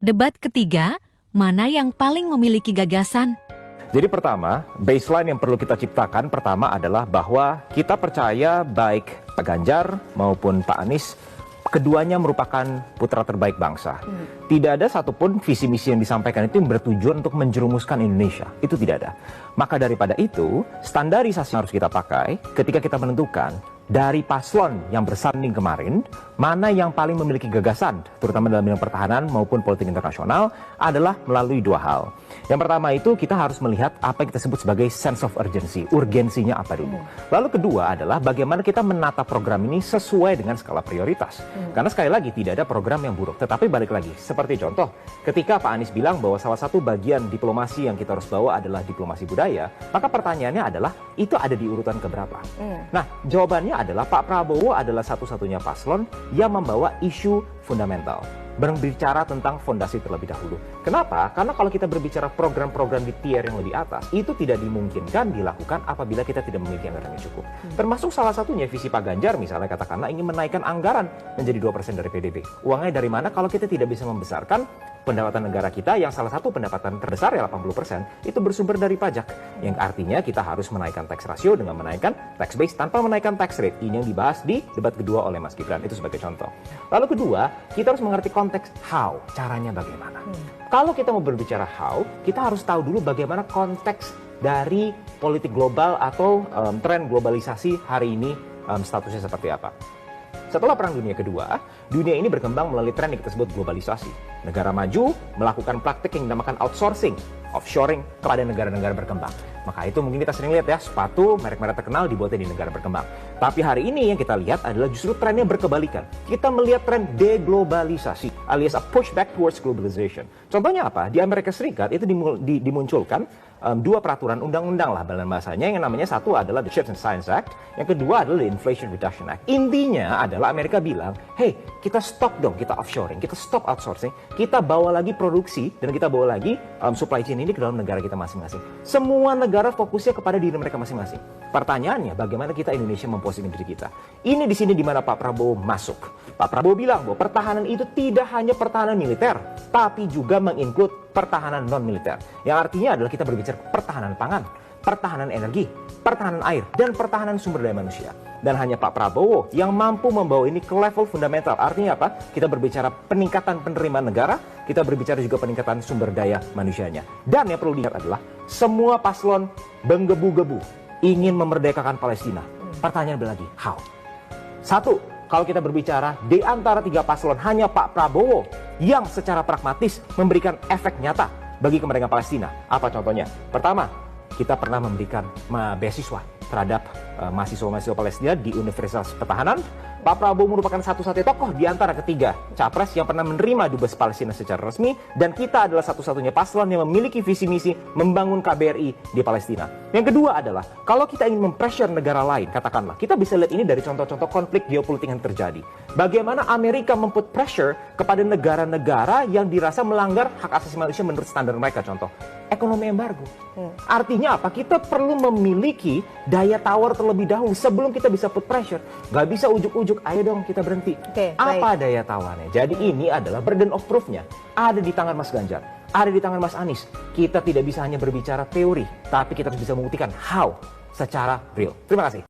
Debat ketiga, mana yang paling memiliki gagasan? Jadi pertama, baseline yang perlu kita ciptakan pertama adalah bahwa kita percaya baik Pak Ganjar maupun Pak Anies, keduanya merupakan putra terbaik bangsa. Tidak ada satupun visi misi yang disampaikan itu yang bertujuan untuk menjerumuskan Indonesia. Itu tidak ada. Maka daripada itu, standarisasi yang harus kita pakai ketika kita menentukan dari paslon yang bersanding kemarin, mana yang paling memiliki gagasan, terutama dalam bidang pertahanan maupun politik internasional, adalah melalui dua hal. Yang pertama itu kita harus melihat apa yang kita sebut sebagai sense of urgency, urgensinya apa dulu. Lalu kedua adalah bagaimana kita menata program ini sesuai dengan skala prioritas. Karena sekali lagi tidak ada program yang buruk, tetapi balik lagi, seperti contoh, ketika Pak Anies bilang bahwa salah satu bagian diplomasi yang kita harus bawa adalah diplomasi budaya, maka pertanyaannya adalah, itu ada di urutan keberapa? Nah, jawabannya adalah Pak Prabowo adalah satu-satunya paslon yang membawa isu fundamental, berbicara tentang fondasi terlebih dahulu. Kenapa? Karena kalau kita berbicara program-program di tier yang lebih atas, itu tidak dimungkinkan dilakukan apabila kita tidak memiliki anggaran yang cukup. Termasuk salah satunya visi Pak Ganjar misalnya katakanlah ingin menaikkan anggaran menjadi 2% dari PDB. Uangnya dari mana kalau kita tidak bisa membesarkan pendapatan negara kita yang salah satu pendapatan terbesar ya 80% itu bersumber dari pajak. Yang artinya kita harus menaikkan tax ratio dengan menaikkan tax base tanpa menaikkan tax rate. Ini yang dibahas di debat kedua oleh Mas Gibran. Itu sebagai contoh. Lalu kedua, kita harus mengerti konteks how, caranya bagaimana. Kalau kita mau berbicara how, kita harus tahu dulu bagaimana konteks dari politik global atau tren globalisasi hari ini statusnya seperti apa. Setelah Perang Dunia Kedua, dunia ini berkembang melalui tren yang kita sebut globalisasi. Negara maju melakukan praktik yang dinamakan outsourcing, offshoring kepada negara-negara berkembang. Maka itu mungkin kita sering lihat ya, sepatu merek-merek terkenal dibuatnya di negara berkembang. Tapi hari ini yang kita lihat adalah justru trennya berkebalikan. Kita melihat tren deglobalisasi, alias a pushback towards globalization. Contohnya apa? Di Amerika Serikat itu dimunculkan dua peraturan undang-undang lah dalam bahasanya, yang namanya satu adalah the Chips and Science Act, yang kedua adalah the Inflation Reduction Act. Intinya adalah Amerika bilang, hey, kita stop dong, kita offshoring, kita stop outsourcing, kita bawa lagi produksi dan kita bawa lagi supply chain ini ke dalam negara kita masing-masing. Semua negara fokusnya kepada diri mereka masing-masing. Pertanyaannya, bagaimana kita Indonesia memposisikan diri kita? Ini di sini di mana Pak Prabowo masuk. Pak Prabowo bilang bahwa pertahanan itu tidak hanya pertahanan militer, tapi juga menginclude pertahanan non-militer. Yang artinya adalah kita berbicara pertahanan pangan, pertahanan energi, pertahanan air, dan pertahanan sumber daya manusia. Dan hanya Pak Prabowo yang mampu membawa ini ke level fundamental. Artinya apa? Kita berbicara peningkatan penerimaan negara, kita berbicara juga peningkatan sumber daya manusianya. Dan yang perlu diingat adalah, semua paslon menggebu-gebu ingin memerdekakan Palestina. Pertanyaan lagi, how? Satu, kalau kita berbicara di antara tiga paslon, hanya Pak Prabowo yang secara pragmatis memberikan efek nyata bagi kemerdekaan Palestina. Apa contohnya? Pertama, kita pernah memberikan beasiswa terhadap mahasiswa-mahasiswa Palestina di Universitas Pertahanan. Pak Prabowo merupakan satu-satunya tokoh di antara ketiga capres yang pernah menerima dubes Palestina secara resmi, dan kita adalah satu-satunya paslon yang memiliki visi misi membangun KBRI di Palestina. Yang kedua adalah, kalau kita ingin mempressure negara lain, katakanlah, kita bisa lihat ini dari contoh-contoh konflik geopolitik yang terjadi. Bagaimana Amerika memput pressure kepada negara-negara yang dirasa melanggar hak asasi manusia menurut standar mereka, contoh ekonomi embargo. Artinya apa? Kita perlu memiliki daya tawar terlebih dahulu sebelum kita bisa put pressure. Gak bisa ujuk-ujuk, ayo dong kita berhenti. Apa daya tawarnya? Jadi ini adalah burden of proof-nya ada di tangan Mas Ganjar, ada di tangan Mas Anies. Kita tidak bisa hanya berbicara teori, tapi kita harus bisa membuktikan how secara real. Terima kasih.